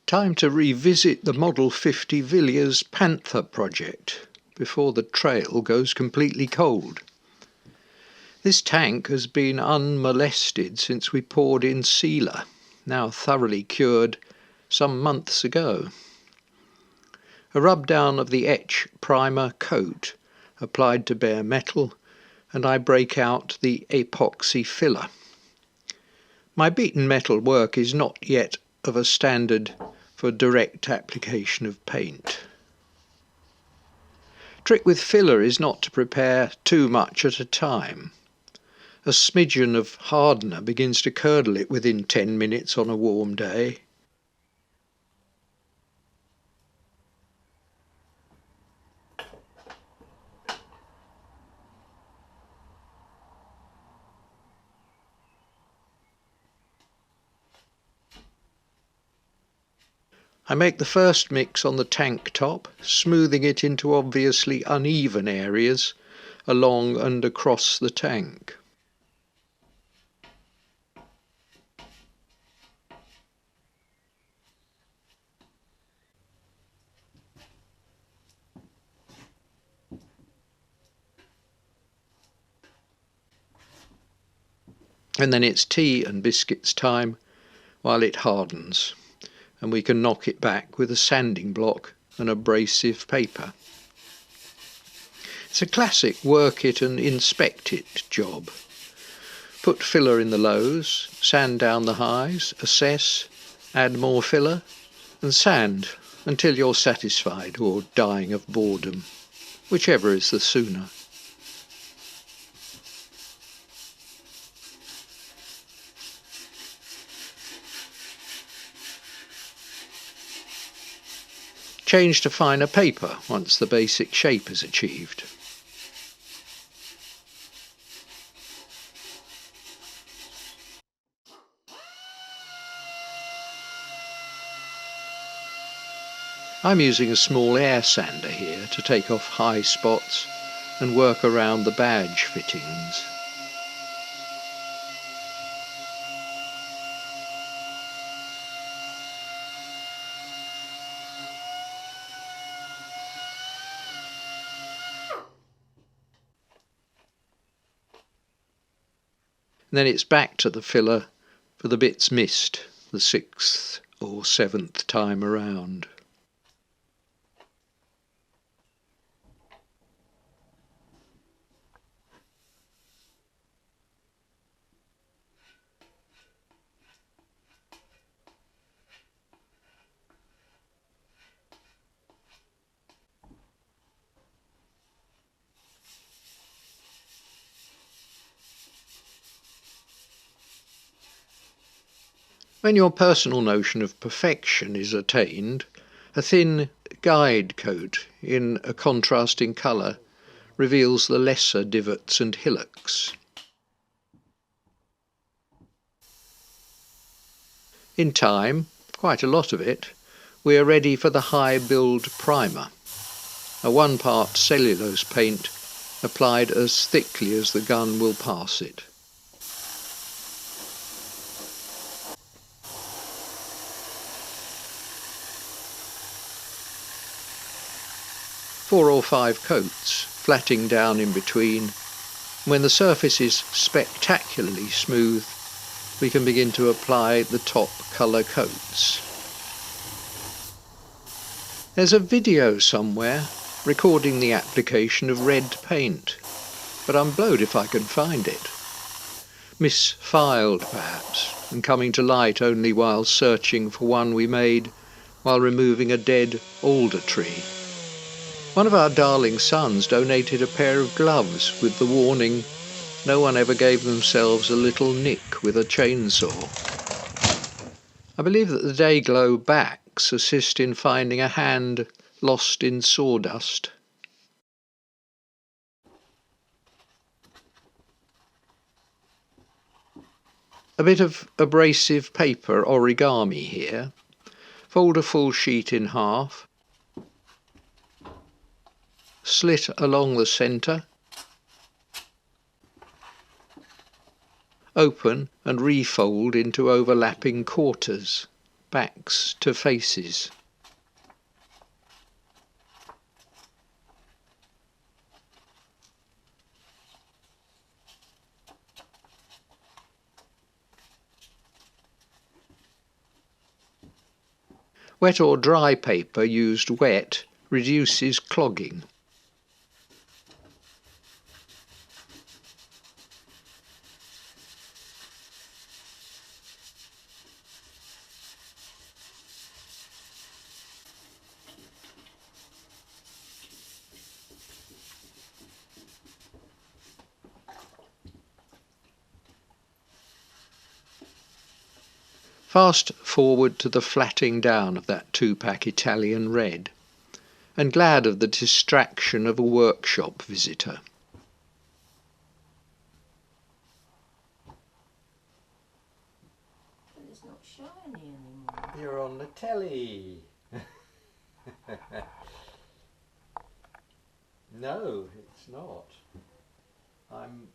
Time to revisit the Model 50 Villiers Panther project before the trail goes completely cold. This tank has been unmolested since we poured in sealer, now thoroughly cured, some months ago. A rub down of the etch primer coat applied to bare metal, and I break out the epoxy filler. My beaten metal work is not yet of a standard for direct application of paint. Trick with filler is not to prepare too much at a time. A smidgen of hardener begins to curdle it within 10 minutes on a warm day. I make the first mix on the tank top, smoothing it into obviously uneven areas along and across the tank. And then it's tea and biscuits time while it hardens, and we can knock it back with a sanding block and abrasive paper. It's a classic work it and inspect it job. Put filler in the lows, sand down the highs, assess, add more filler, and sand until you're satisfied or dying of boredom, whichever is the sooner. Change to finer paper once the basic shape is achieved. I'm using a small air sander here to take off high spots and work around the badge fittings. Then it's back to the filler for the bits missed the 6th or 7th time around. When your personal notion of perfection is attained, a thin guide coat in a contrasting colour reveals the lesser divots and hillocks. In time, quite a lot of it, we are ready for the high build primer, a 1-part cellulose paint applied as thickly as the gun will pass it. Four or 5 coats, flatting down in between. When the surface is spectacularly smooth, we can begin to apply the top colour coats. There's a video somewhere recording the application of red paint, but I'm blowed if I can find it. Misfiled perhaps, and coming to light only while searching for one we made while removing a dead alder tree. One of our darling sons donated a pair of gloves with the warning, "No one ever gave themselves a little nick with a chainsaw." I believe that the day-glow backs assist in finding a hand lost in sawdust. A bit of abrasive paper origami here. Fold a full sheet in half. Slit along the centre, open and refold into overlapping quarters, backs to faces. Wet or dry paper used wet reduces clogging. Fast forward to the flatting down of that 2-pack Italian red, and glad of the distraction of a workshop visitor. But it's not shiny anymore. You're on the telly. No, it's not. I'm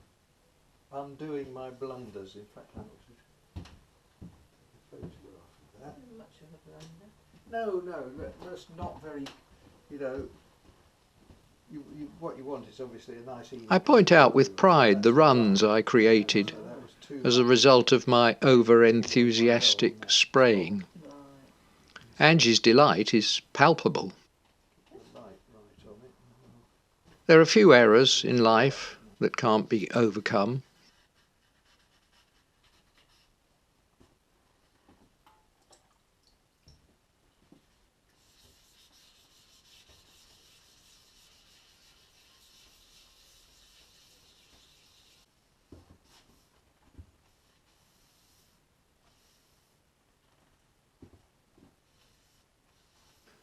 undoing my blunders. In fact, I want to photograph of that. Much of a blunder. No, that's not very, you know, what you want is obviously a nice easy. I point out with pride the runs I created as a result of my over-enthusiastic spraying. Right. Angie's delight is palpable. Right on it. There are few errors in life that can't be overcome.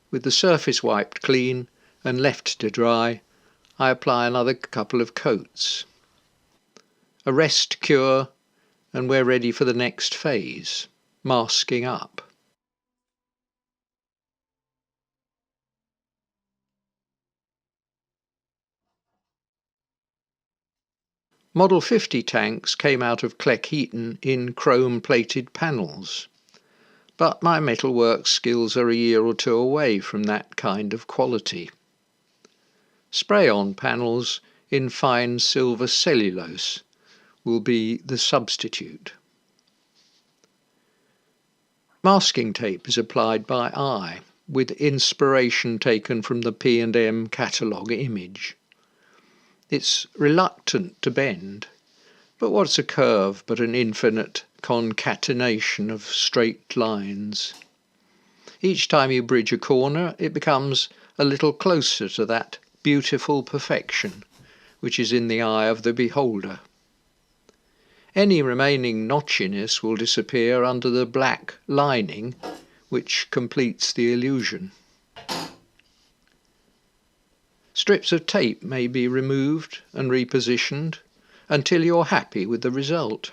With the surface wiped clean and left to dry, I apply another couple of coats. A rest cure, and we're ready for the next phase, masking up. Model 50 tanks came out of Cleckheaton in chrome-plated panels, but my metalwork skills are a year or two away from that kind of quality. Spray-on panels in fine silver cellulose will be the substitute. Masking tape is applied by eye, with inspiration taken from the P&M catalogue image. It's reluctant to bend, but what's a curve but an infinite concatenation of straight lines? Each time you bridge a corner, it becomes a little closer to that beautiful perfection which is in the eye of the beholder. Any remaining notchiness will disappear under the black lining which completes the illusion. Strips of tape may be removed and repositioned until you're happy with the result.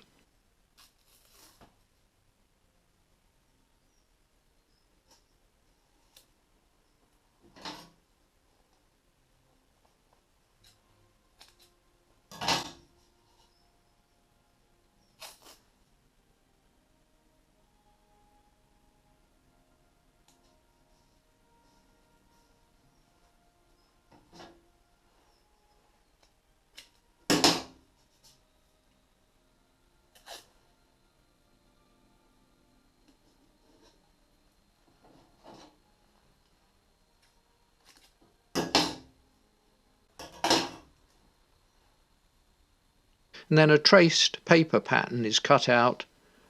And then a traced paper pattern is cut out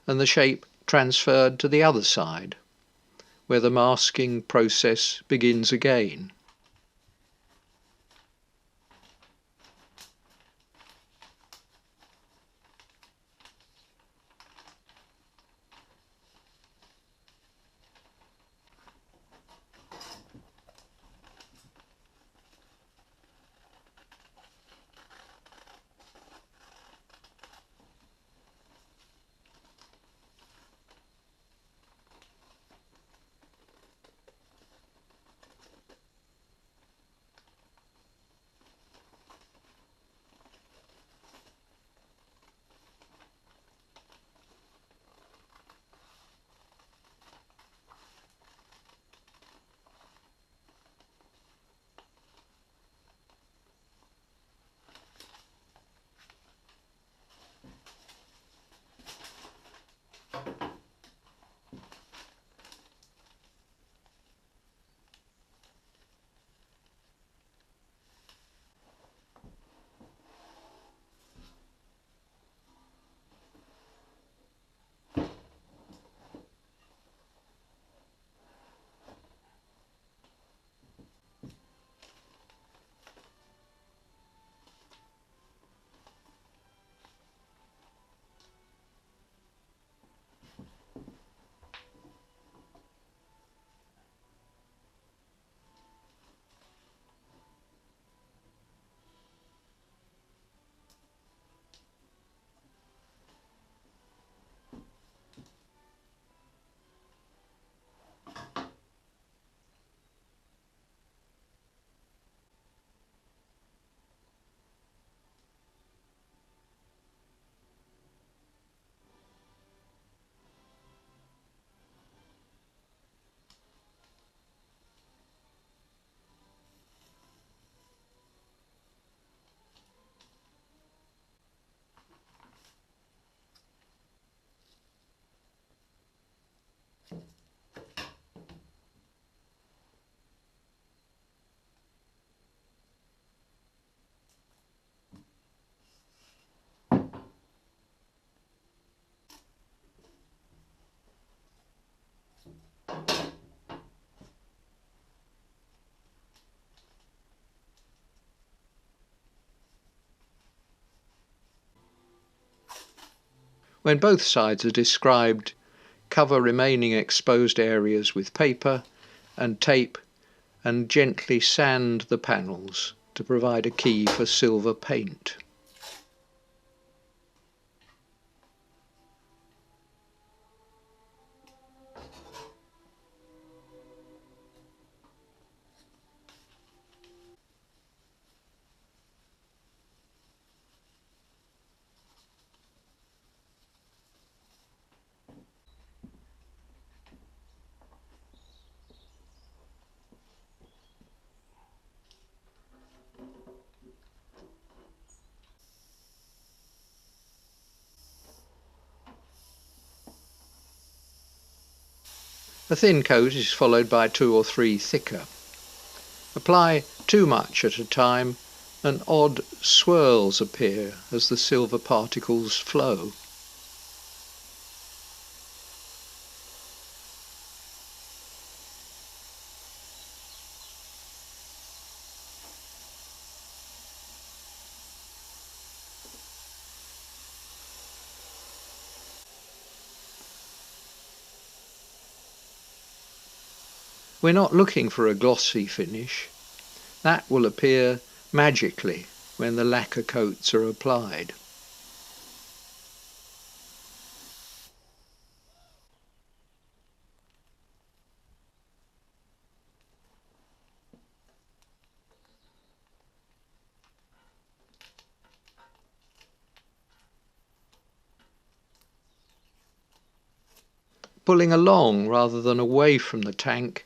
and the shape transferred to the other side, where the masking process begins again. When both sides are described, cover remaining exposed areas with paper and tape and gently sand the panels to provide a key for silver paint. A thin coat is followed by 2 or 3 thicker. Apply too much at a time and odd swirls appear as the silver particles flow. We're not looking for a glossy finish. That will appear magically when the lacquer coats are applied. Pulling along rather than away from the tank,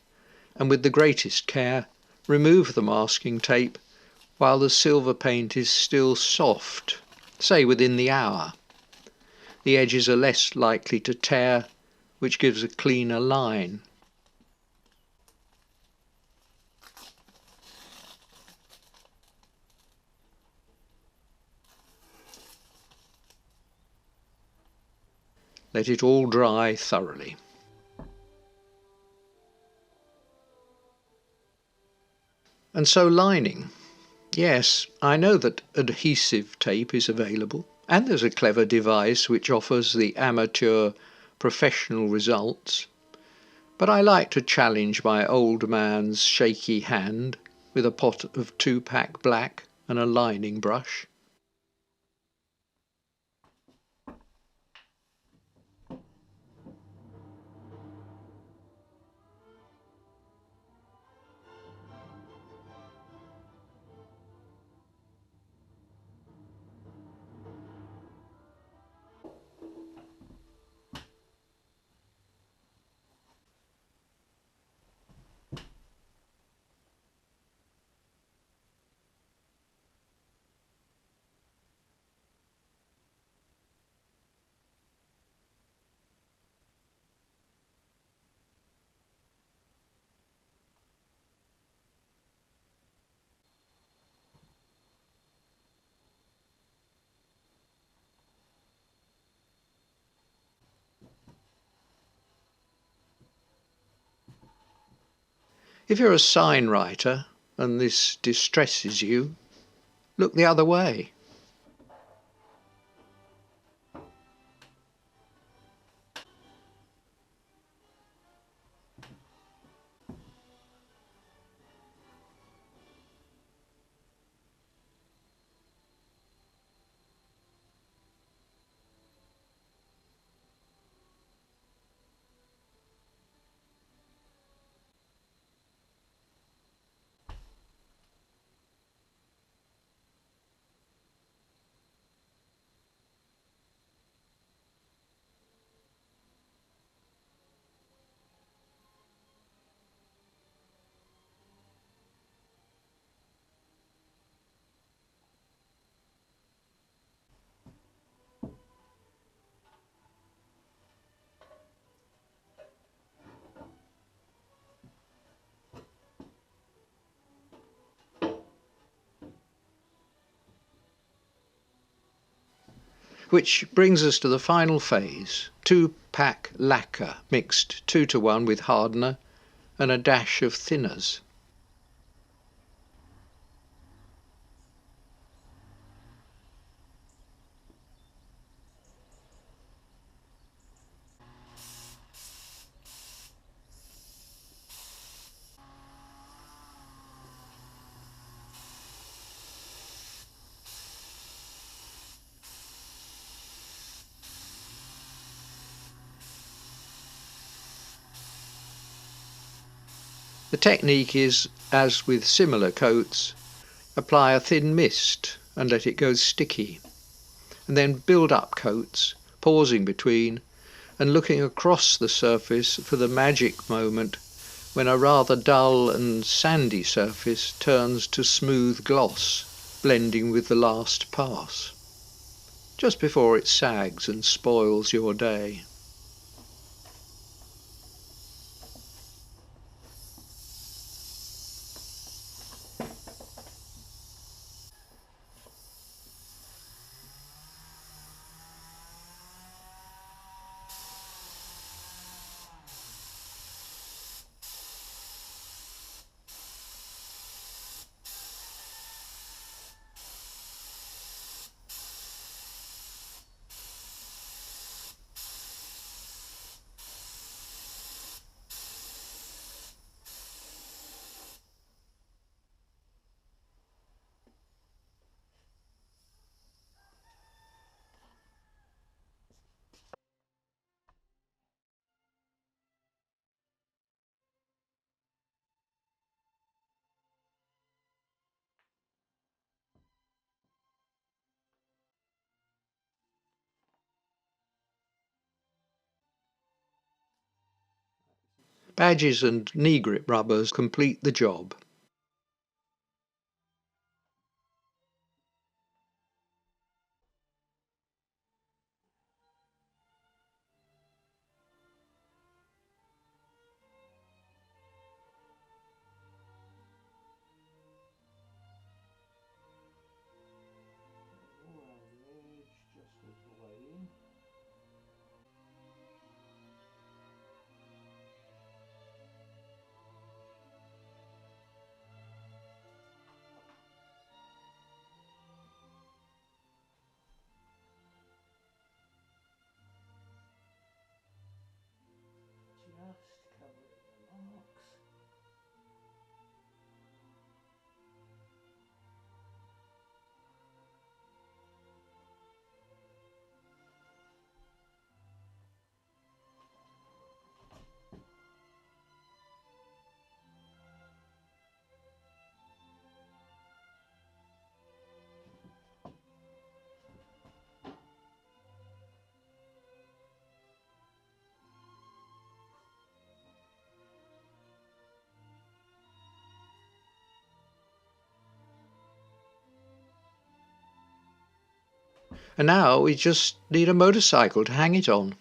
and with the greatest care, remove the masking tape while the silver paint is still soft, say within the hour. The edges are less likely to tear, which gives a cleaner line. Let it all dry thoroughly. And so lining. Yes, I know that adhesive tape is available, and there's a clever device which offers the amateur professional results. But I like to challenge my old man's shaky hand with a pot of 2-pack black and a lining brush. If you're a sign writer and this distresses you, look the other way. Which brings us to the final phase, 2-pack lacquer mixed 2:1 with hardener and a dash of thinners. The technique is, as with similar coats, apply a thin mist and let it go sticky, and then build up coats, pausing between and looking across the surface for the magic moment when a rather dull and sandy surface turns to smooth gloss, blending with the last pass, just before it sags and spoils your day. Badges and knee grip rubbers complete the job. And now we just need a motorcycle to hang it on.